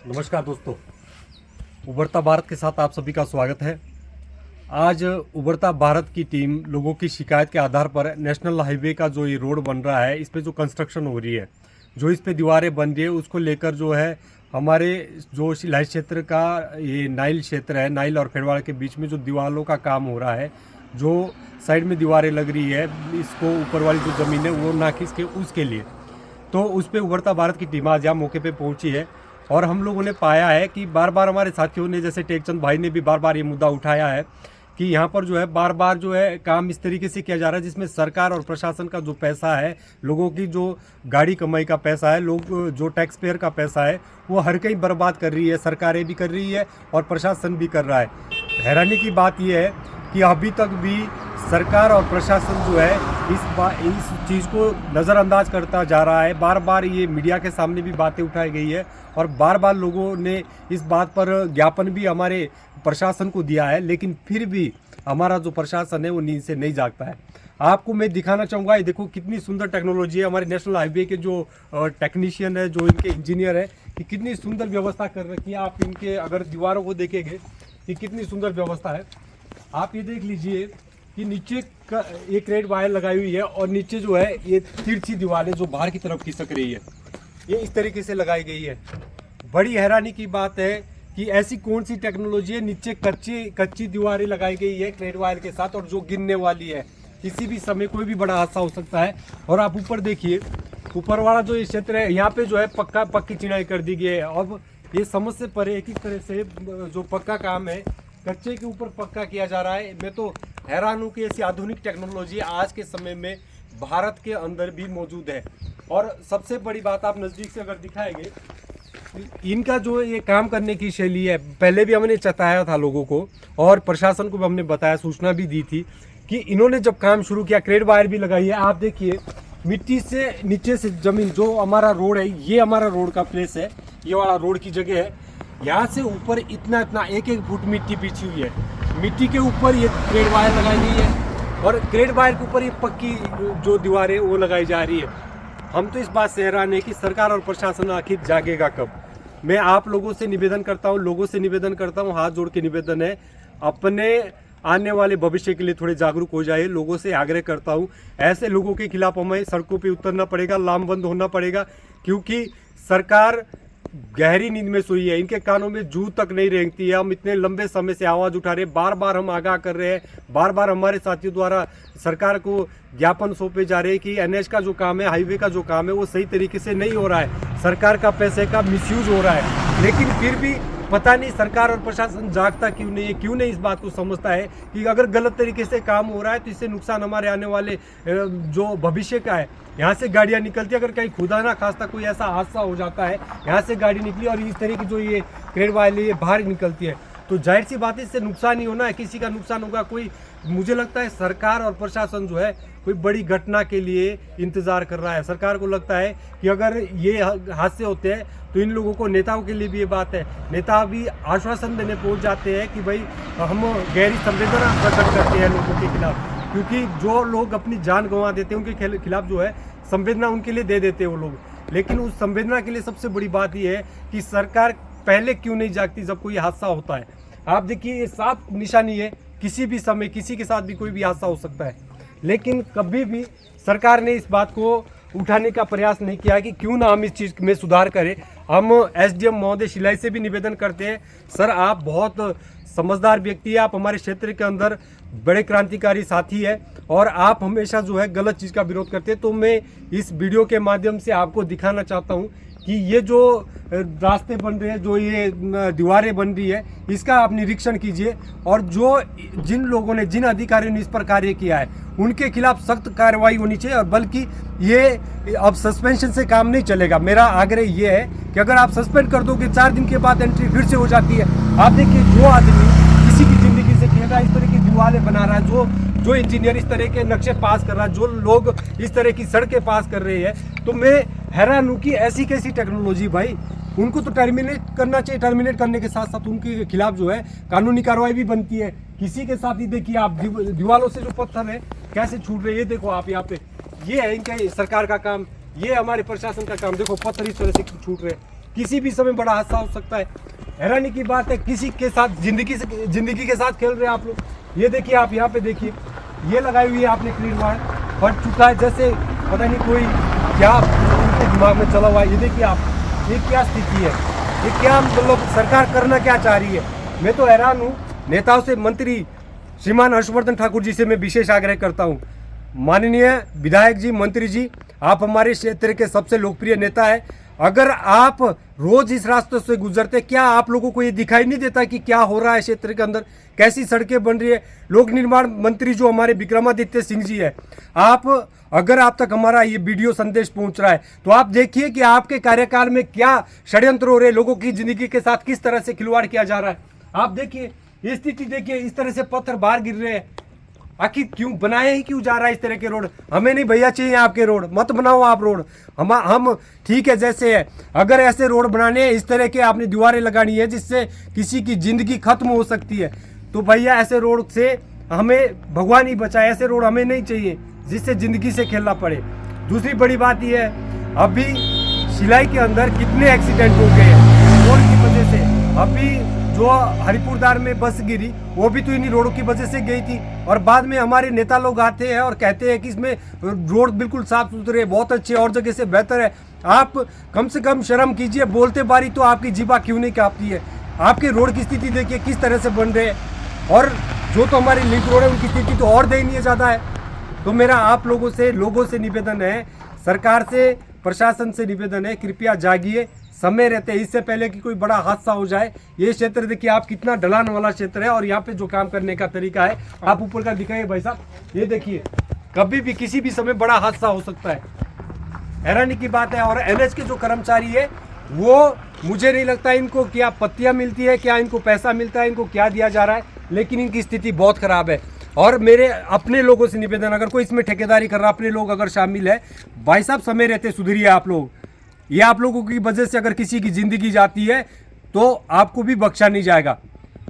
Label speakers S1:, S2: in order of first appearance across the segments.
S1: नमस्कार दोस्तों, उभरता भारत के साथ आप सभी का स्वागत है। आज उभरता भारत की टीम लोगों की शिकायत के आधार पर नेशनल हाईवे का जो ये रोड बन रहा है, इस पे जो कंस्ट्रक्शन हो रही है, जो इस पे दीवारें बन रही है, उसको लेकर जो है हमारे जो शिलाई क्षेत्र का ये नाइल क्षेत्र है, नाइल और फेड़वाड़ा के बीच में जो दीवारों का काम हो रहा है, जो साइड में दीवारें लग रही है, इसको ऊपर वाली जो ज़मीन है वो ना कि इसके उसके लिए, तो उस पर उभरता भारत की टीम आज यहाँ मौके पे पहुंची है। और हम लोगों ने पाया है कि बार बार हमारे साथियों ने, जैसे टेकचंद भाई ने भी बार बार ये मुद्दा उठाया है कि यहाँ पर जो है बार बार जो है काम इस तरीके से किया जा रहा है जिसमें सरकार और प्रशासन का जो पैसा है, लोगों की जो गाड़ी कमाई का पैसा है, लोग जो टैक्स पेयर का पैसा है, वो हर कहीं बर्बाद कर रही है। सरकारें भी कर रही है और प्रशासन भी कर रहा है। हैरानी की बात यह है कि अभी तक भी सरकार और प्रशासन जो है इस चीज़ को नज़रअंदाज करता जा रहा है। बार बार ये मीडिया के सामने भी बातें उठाई गई है और बार बार लोगों ने इस बात पर ज्ञापन भी हमारे प्रशासन को दिया है, लेकिन फिर भी हमारा जो प्रशासन है वो नींद से नहीं जागता है। आपको मैं दिखाना चाहूँगा, ये देखो कितनी सुंदर टेक्नोलॉजी है। हमारे नेशनल हाईवे के जो टेक्नीशियन है, जो इनके इंजीनियर है, कि कितनी सुंदर व्यवस्था कर रखी है। आप इनके अगर दीवारों को देखेंगे कि कितनी सुंदर व्यवस्था है। आप ये देख लीजिए कि नीचे का एक रेड वायर लगाई हुई है और नीचे जो है ये तिरछी दीवारें जो बाहर की तरफ खिसक रही है, ये इस तरीके से लगाई गई है। बड़ी हैरानी की बात है कि ऐसी कौन सी टेक्नोलॉजी है, नीचे कच्ची दीवारें लगाई गई है रेड वायर के साथ, और जो गिरने वाली है, किसी भी समय कोई भी बड़ा हादसा हो सकता है। और आप ऊपर देखिए, ऊपर वाला जो ये क्षेत्र है, यहाँ पे जो है पक्की चिनाई कर दी गई है। और ये समझ से परे किस तरह से जो पक्का काम है, कच्चे के ऊपर पक्का किया जा रहा है। मैं तो हैरान हूँ कि ऐसी आधुनिक टेक्नोलॉजी आज के समय में भारत के अंदर भी मौजूद है। और सबसे बड़ी बात, आप नज़दीक से अगर दिखाएंगे, इनका जो ये काम करने की शैली है, पहले भी हमने चताया था लोगों को और प्रशासन को भी हमने बताया, सूचना भी दी थी कि इन्होंने जब काम शुरू किया, क्रेड वायर भी लगाई है। आप देखिए, मिट्टी से नीचे से ज़मीन, जो हमारा रोड है, ये हमारा रोड का प्लेस है, ये वाला रोड की जगह है, यहाँ से ऊपर इतना एक फुट मिट्टी बिछी हुई है। मिट्टी के ऊपर ये क्रेड वायर लगाई गई है और क्रेड वायर के ऊपर ये पक्की जो दीवारें वो लगाई जा रही है। हम तो इस बात से हैरान है कि सरकार और प्रशासन आखिर जागेगा कब। मैं आप लोगों से निवेदन करता हूँ, हाथ जोड़ के निवेदन है, अपने आने वाले भविष्य के लिए थोड़े जागरूक हो जाए। लोगों से आग्रह करता हूँ, ऐसे लोगों के खिलाफ हमें सड़कों पे उतरना पड़ेगा, लामबंद होना पड़ेगा, क्योंकि सरकार गहरी नींद में सोई है। इनके कानों में जू तक नहीं रेंगती है। हम इतने लंबे समय से आवाज़ उठा रहे हैं, बार बार हम आगाह कर रहे हैं, बार बार हमारे साथियों द्वारा सरकार को ज्ञापन सौंपे जा रहे हैं कि एनएच का जो काम है, हाईवे का जो काम है, वो सही तरीके से नहीं हो रहा है, सरकार का पैसे का मिसयूज हो रहा है। लेकिन फिर भी पता नहीं सरकार और प्रशासन जागता क्यों नहीं है, क्यों नहीं इस बात को समझता है कि अगर गलत तरीके से काम हो रहा है तो इससे नुकसान हमारे आने वाले जो भविष्य का है। यहाँ से गाड़ियाँ निकलती है, अगर कहीं खुदा ना खास्ता कोई ऐसा हादसा हो जाता है, यहाँ से गाड़ी निकली और इस तरह की जो ये क्रेड वाली बाहर निकलती है, तो जाहिर सी बात है इससे नुकसान ही होना है, किसी का नुकसान होगा। कोई, मुझे लगता है सरकार और प्रशासन जो है कोई बड़ी घटना के लिए इंतज़ार कर रहा है। सरकार को लगता है कि अगर ये हादसे होते हैं तो इन लोगों को, नेताओं के लिए भी ये बात है, नेता भी आश्वासन देने पहुंच जाते हैं कि भाई हम गहरी संवेदना प्रकट करते हैं लोगों के खिलाफ, क्योंकि जो लोग अपनी जान गंवा देते हैं उनके खिलाफ जो है संवेदना उनके लिए दे देते हैं वो लोग। लेकिन उस संवेदना के लिए सबसे बड़ी बात यह है कि सरकार पहले क्यों नहीं जागती जब कोई हादसा होता है। आप देखिए, ये साफ निशानी है, किसी भी समय किसी के साथ भी कोई भी हादसा हो सकता है, लेकिन कभी भी सरकार ने इस बात को उठाने का प्रयास नहीं किया कि क्यों ना हम इस चीज़ में सुधार करें। हम एसडीएम महोदय शिलाई से भी निवेदन करते हैं, सर आप बहुत समझदार व्यक्ति है, आप हमारे क्षेत्र के अंदर बड़े क्रांतिकारी साथी है और आप हमेशा जो है गलत चीज़ का विरोध करते हैं। तो मैं इस वीडियो के माध्यम से आपको दिखाना चाहता हूँ कि ये जो रास्ते बन रहे हैं, जो ये दीवारें बन रही है, इसका आप निरीक्षण कीजिए और जो जिन लोगों ने, जिन अधिकारियों ने इस पर कार्य किया है, उनके खिलाफ सख्त कार्रवाई होनी चाहिए। और बल्कि ये अब सस्पेंशन से काम नहीं चलेगा। मेरा आग्रह ये है कि अगर आप सस्पेंड कर दोगे, 4 दिन के बाद एंट्री फिर से हो जाती है। आप देखिए, जो आदमी किसी की ज़िंदगी से खेल रहा है, इस तरह की दीवारें बना रहा है, जो इंजीनियर इस तरह के नक्शे पास कर रहा है, जो लोग इस तरह की सड़कें पास कर रहे हैं, तो मैं हैरान हूँ कि ऐसी कैसी टेक्नोलॉजी भाई। उनको तो टर्मिनेट करना चाहिए, टर्मिनेट करने के साथ साथ उनके खिलाफ जो है कानूनी कार्रवाई भी बनती है। किसी के साथ ही देखिए आप, दीवारों से जो पत्थर है कैसे छूट रहे हैं, ये देखो आप यहाँ पे, ये है इनका सरकार का काम। ये हमारे प्रशासन का काम। देखो पत्थर इस तरह से छूट रहे हैं, किसी भी समय बड़ा हादसा हो सकता है। हैरानी की बात है, किसी के साथ जिंदगी के साथ खेल रहे हैं आप लोग। ये देखिए, आप यहाँ पे देखिए, ये लगाई हुई है आपने क्लीन वायर, फट चुका है, जैसे पता नहीं कोई क्या उनके दिमाग में चला हुआ है। ये देखिए आप, ये क्या स्थिति है, ये क्या मतलब सरकार करना क्या चाह रही है। मैं तो हैरान हूँ। नेताओं से, मंत्री श्रीमान हर्षवर्धन ठाकुर जी से मैं विशेष आग्रह करता हूँ, माननीय विधायक जी, मंत्री जी, आप हमारे क्षेत्र के सबसे लोकप्रिय नेता है। अगर आप रोज इस रास्ते से गुजरते, क्या आप लोगों को ये दिखाई नहीं देता कि क्या हो रहा है क्षेत्र के अंदर, कैसी सड़कें बन रही है। लोक निर्माण मंत्री जो हमारे विक्रमादित्य सिंह जी है, आप अगर आप तक हमारा ये वीडियो संदेश पहुंच रहा है तो आप देखिए कि आपके कार्यकाल में क्या षड्यंत्र हो रहे, लोगों की जिंदगी के साथ किस तरह से खिलवाड़ किया जा रहा है। आप देखिए, ये स्थिति देखिए, इस तरह से पत्थर बाहर गिर रहे हैं। आखिर क्यों बनाया ही क्यों जा रहा है इस तरह के रोड। हमें नहीं भैया चाहिए आपके रोड, मत बनाओ आप रोड। हम ठीक है जैसे है, अगर ऐसे रोड बनाने हैं, इस तरह के आपने दीवारें लगानी है जिससे किसी की जिंदगी खत्म हो सकती है, तो भैया ऐसे रोड से हमें भगवान ही बचाए, ऐसे रोड हमें नहीं चाहिए जिससे जिंदगी से खेलना पड़े। दूसरी बड़ी बात यह है, अभी सिलाई के अंदर कितने एक्सीडेंट हो गए हैं रोड की वजह से। अभी जो हरिपुरदार में बस गिरी, वो भी तो इन्हीं रोडों की वजह से गई थी। और बाद में हमारे नेता लोग आते हैं और कहते हैं कि इसमें रोड बिल्कुल साफ सुथरे, बहुत अच्छे, और जगह से बेहतर है। आप कम से कम शर्म कीजिए, बोलते बारी तो आपकी जीभा क्यों नहीं कांपती है। आपके रोड की स्थिति देखिए किस तरह से बन रहे हैं, और जो तो हमारी लिंक रोड है उनकी स्थिति तो और दयनीय ज़्यादा है। तो मेरा आप लोगों से निवेदन है, सरकार से, प्रशासन से निवेदन है, कृपया जागिए, समय रहते हैं, इससे पहले कि कोई बड़ा हादसा हो जाए। ये क्षेत्र देखिए आप, कितना ढलान वाला क्षेत्र है, और यहाँ पे जो काम करने का तरीका है, आप ऊपर का दिखाइए भाई साहब, ये देखिए, कभी भी किसी भी समय बड़ा हादसा हो सकता है। हैरानी की बात है। और एनएच के जो कर्मचारी है, वो मुझे नहीं लगता इनको क्या पत्तियां मिलती है, क्या इनको पैसा मिलता है, इनको क्या दिया जा रहा है, लेकिन इनकी स्थिति बहुत खराब है। और मेरे अपने लोगों से निवेदन, अगर कोई इसमें ठेकेदारी कर रहा, अपने लोग अगर शामिल है, भाई साहब समय रहते सुधरिए आप लोग। ये आप लोगों की वजह से अगर किसी की जिंदगी जाती है तो आपको भी बख्शा नहीं जाएगा।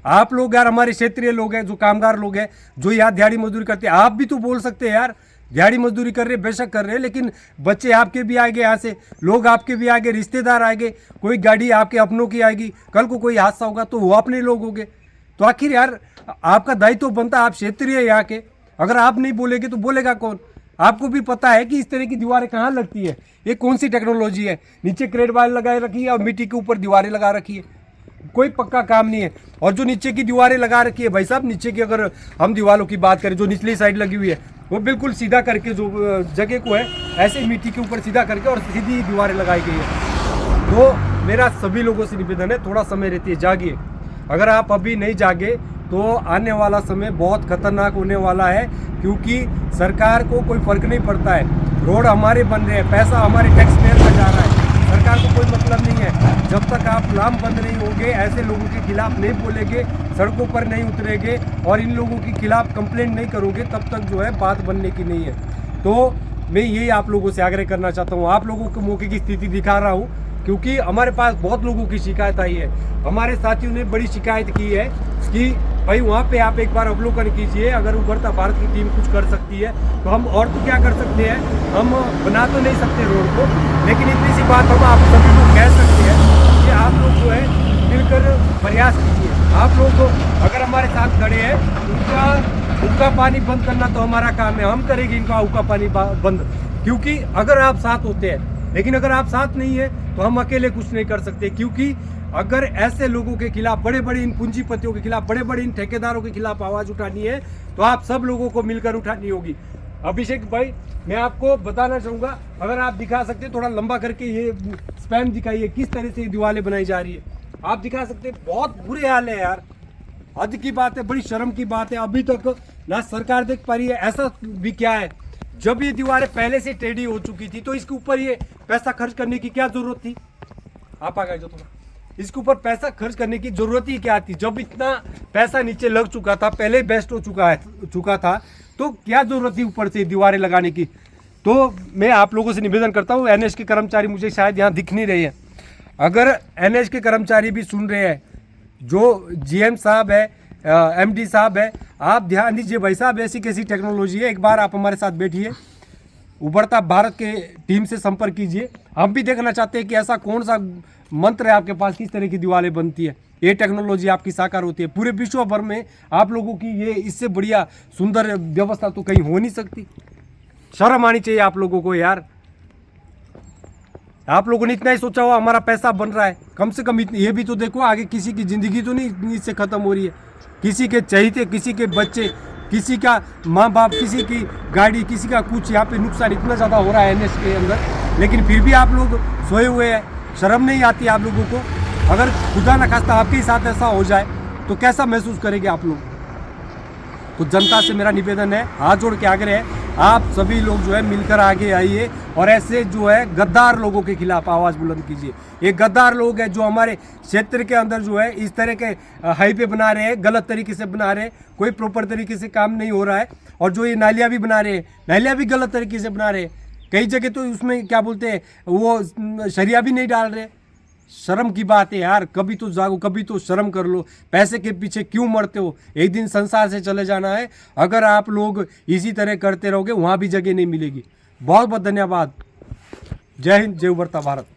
S1: आप लोग यार हमारे क्षेत्रीय लोग हैं, जो कामगार लोग हैं, जो यहाँ दिहाड़ी मजदूरी करते हैं, आप भी तो बोल सकते हैं यार, दिहाड़ी मजदूरी कर रहे, बेशक कर रहे हैं, लेकिन बच्चे आपके भी आएंगे, यहाँ से लोग आपके भी आएंगे, रिश्तेदार आएंगे, कोई गाड़ी आपके अपनों की आएगी, कल को कोई हादसा होगा तो वो अपने लोग होंगे। तो आखिर यार आपका दायित्व तो बनता है, आप क्षेत्रीय यहाँ के, अगर आप नहीं बोलेंगे तो बोलेगा कौन। आपको भी पता है कि इस तरह की दीवारें कहाँ लगती है, ये कौन सी टेक्नोलॉजी है। नीचे क्रेड वायर लगाए रखी है और मिट्टी के ऊपर दीवारें लगा रखी है, कोई पक्का काम नहीं है। और जो नीचे की दीवारें लगा रखी है भाई साहब, नीचे की अगर हम दीवारों की बात करें, जो निचली साइड लगी हुई है, वो बिल्कुल सीधा करके जो जगह को है ऐसे मिट्टी के ऊपर सीधा करके और सीधी दीवारें लगाई गई है। तो मेरा सभी लोगों से निवेदन है, थोड़ा समय रहती है, जागिए। अगर आप अभी नहीं जागे तो आने वाला समय बहुत खतरनाक होने वाला है, क्योंकि सरकार को कोई फर्क नहीं पड़ता है। रोड हमारे बन रहे हैं, पैसा हमारे टैक्स पेयर का जा रहा है, सरकार को कोई मतलब नहीं है। जब तक आप लामबंद नहीं होंगे, ऐसे लोगों के खिलाफ नहीं बोलेंगे, सड़कों पर नहीं उतरेंगे और इन लोगों के खिलाफ कंप्लेंट नहीं करोगे, तब तक जो है बात बनने की नहीं है। तो मैं यही आप लोगों से आग्रह करना चाहता हूँ, आप लोगों को मौके की स्थिति दिखा रहा हूँ, क्योंकि हमारे पास बहुत लोगों की शिकायत आई है। हमारे साथियों ने बड़ी शिकायत की है कि भाई वहाँ पे आप एक बार अवलोकन कीजिए, अगर उभरता भारत की टीम कुछ कर सकती है तो हम और तो क्या कर सकते हैं। हम बना तो नहीं सकते रोड को, लेकिन इतनी सी बात हम आप सभी को कह सकते हैं कि आप लोग जो है मिलकर प्रयास कीजिए। आप लोग अगर हमारे साथ खड़े हैं, उनका पानी बंद करना तो हमारा काम है, हम करेंगे इनका हुक्का पानी बंद, क्योंकि अगर आप साथ होते हैं। लेकिन अगर आप साथ नहीं है तो हम अकेले कुछ नहीं कर सकते, क्योंकि अगर ऐसे लोगों के खिलाफ, बड़े बड़े इन पूंजीपतियों के खिलाफ, बड़े बड़े इन ठेकेदारों के खिलाफ आवाज उठानी है तो आप सब लोगों को मिलकर उठानी होगी। अभिषेक भाई, मैं आपको बताना चाहूँगा, अगर आप दिखा सकते थोड़ा लंबा करके, ये स्पैम दिखाइए किस तरह से दीवारें बनाई जा रही है, आप दिखा सकते। बहुत बुरे हाल है यार, हद की बात है, बड़ी शर्म की बात है। अभी तक ना सरकार देख पा रही है। ऐसा भी क्या है, जब ये दीवारें पहले से टेढ़ी हो चुकी थी तो इसके ऊपर ये पैसा खर्च करने की क्या जरूरत थी। आप आ गए जो थोड़ा, इसके ऊपर पैसा खर्च करने की जरूरत ही क्या थी, जब इतना पैसा नीचे लग चुका था, पहले बेस्ट हो चुका था, तो क्या जरूरत थी ऊपर से दीवारें लगाने की। तो मैं आप लोगों से निवेदन करता हूँ, एनएच के कर्मचारी मुझे शायद यहाँ दिख नहीं रहे हैं, अगर एनएच के कर्मचारी भी सुन रहे हैं, जो जीएम साहब है, एमडी साहब है, आप ध्यान दीजिए भाई साहब, ऐसी कैसी टेक्नोलॉजी है, एक बार आप हमारे साथ बैठिए, उभरता भारत के टीम से संपर्क कीजिए। हम भी देखना चाहते हैं कि ऐसा कौन सा मंत्र है आपके पास, किस तरह की दीवारें बनती है, ये टेक्नोलॉजी आपकी साकार होती है। पूरे विश्व भर में आप लोगों की ये इससे बढ़िया सुंदर व्यवस्था तो कहीं हो नहीं सकती। शर्म आनी चाहिए आप लोगों को यार। आप लोगों ने इतना ही सोचा हुआ हमारा पैसा बन रहा है, कम से कम ये भी तो देखो आगे किसी की ज़िंदगी तो नहीं इससे ख़त्म हो रही है। किसी के चहेते, किसी के बच्चे, किसी का माँ बाप, किसी की गाड़ी, किसी का कुछ, यहाँ पे नुकसान इतना ज़्यादा हो रहा है एनएच के अंदर, लेकिन फिर भी आप लोग सोए हुए हैं। शर्म नहीं आती आप लोगों को? अगर खुदा न खास्ता आपके ही साथ ऐसा हो जाए तो कैसा महसूस करेंगे आप लोग? तो जनता से मेरा निवेदन है, हाथ जोड़ के आग्रह है, आप सभी लोग जो है मिलकर आगे आइए और ऐसे जो है गद्दार लोगों के खिलाफ आवाज़ बुलंद कीजिए। ये गद्दार लोग हैं जो हमारे क्षेत्र के अंदर जो है इस तरह के हाईवे बना रहे हैं, गलत तरीके से बना रहे हैं, कोई प्रॉपर तरीके से काम नहीं हो रहा है। और जो ये नालियाँ भी बना रहे हैं, नालियाँ भी गलत तरीके से बना रहे हैं। कई जगह तो उसमें क्या बोलते हैं, वो सरिया भी नहीं डाल रहे। शर्म की बात है यार, कभी तो जागो, कभी तो शर्म कर लो। पैसे के पीछे क्यों मरते हो? एक दिन संसार से चले जाना है। अगर आप लोग इसी तरह करते रहोगे वहाँ भी जगह नहीं मिलेगी। बहुत बहुत धन्यवाद। जय हिंद, जय उभरता भारत।